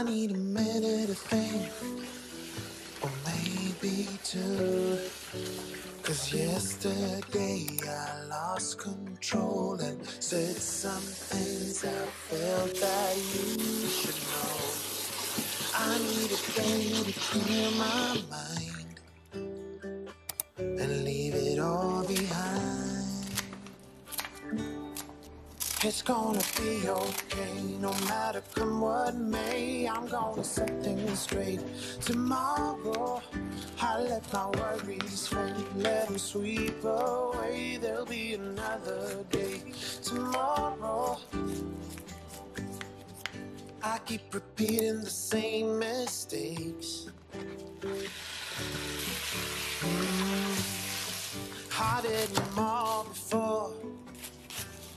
I need a minute to think, or maybe two. 'Cause yesterday I lost control and said some things I felt that you should know. I need a day to clear my mind and leave it all behind. It's gonna be okay, no matter come what may. I'm gonna set things straight. Tomorrow, I let my worries fade, let them sweep away. There'll be another day. Tomorrow, I keep repeating the same mistakes. I did them all before,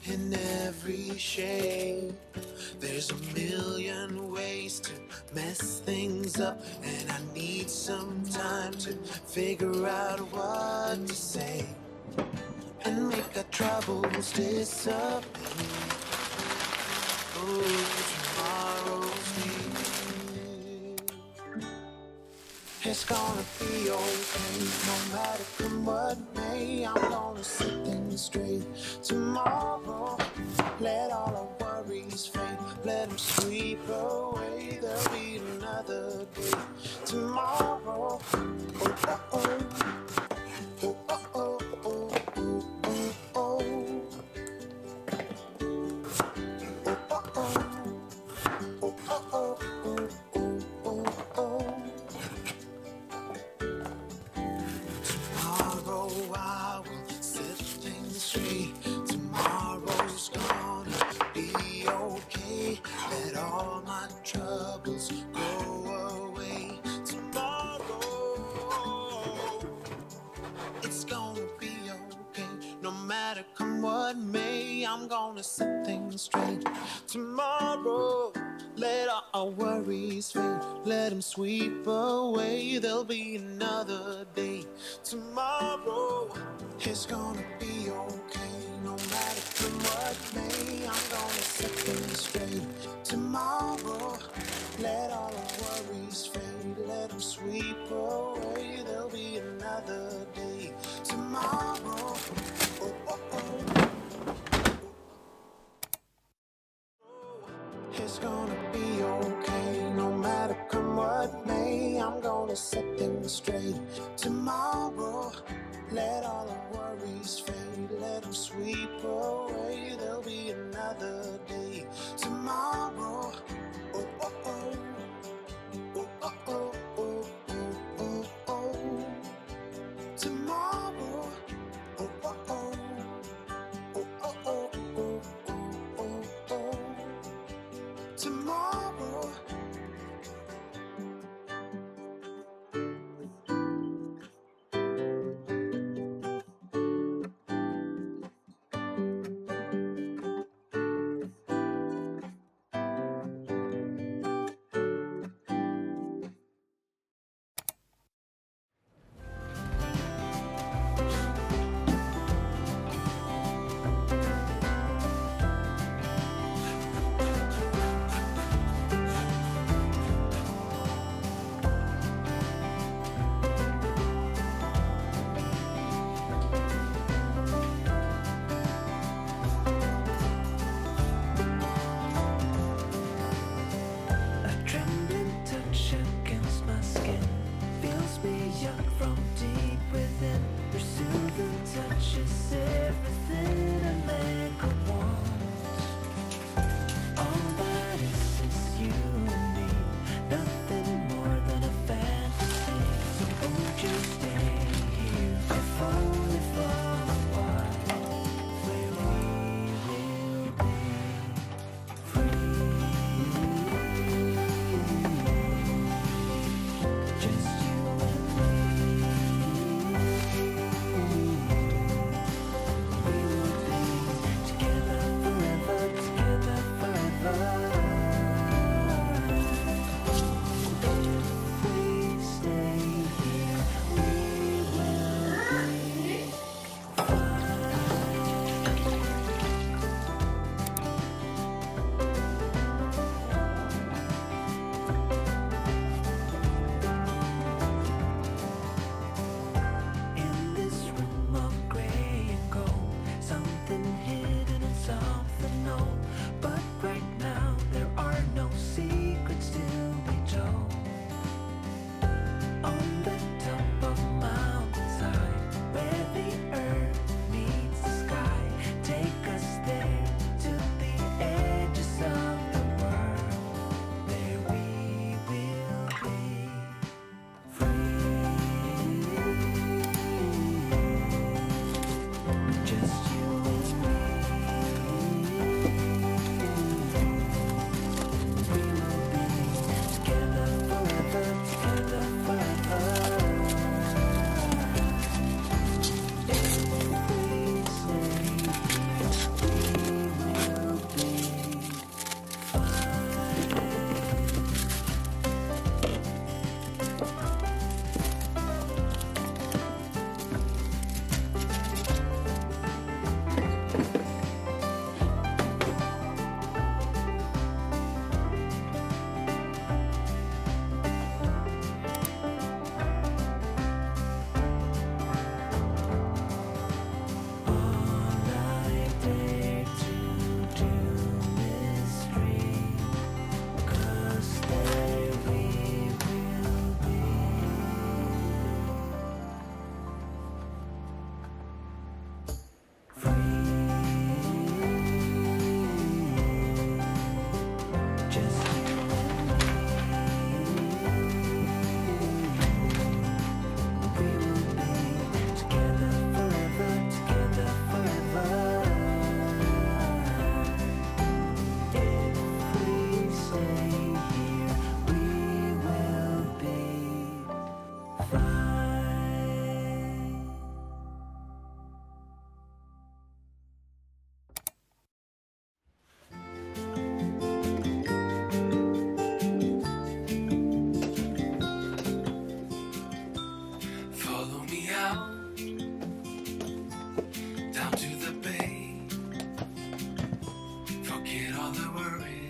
in every shade. There's a million ways to mess things up, and I need some time to figure out what to say and make our troubles disappear. Oh, tomorrow's here. It's gonna be okay, no matter come what may. I'm gonna set things straight. Tomorrow, let all our worries fade, let them sweep away. There'll be another day. Tomorrow, oh, oh, oh. Oh, oh, oh, oh, oh, oh, oh. Oh, oh, oh. Oh, oh, oh, oh, oh, oh, oh. Tomorrow I will set things straight. Tomorrow's gonna be okay. Let all my troubles go away. Tomorrow, it's gonna be okay. No matter come what may, I'm gonna set things straight. Tomorrow, let all our worries fade, let them sweep away. There'll be another day. Tomorrow, it's gonna be okay. No matter from what may, I'm gonna set things straight. Tomorrow, let all our worries fade, let them sweep away. There'll be another day. Tomorrow, oh, oh, oh. It's gonna be okay, no matter come what may. I'm gonna set things straight. Tomorrow, let all our worries fade, let them sweep away. There'll be another day. Tomorrow, oh, oh, oh. Oh, oh, oh, oh, oh, oh, oh. Tomorrow, oh, oh, oh. Oh, oh, oh, oh, oh, oh, oh. Tomorrow. Forget all the worries.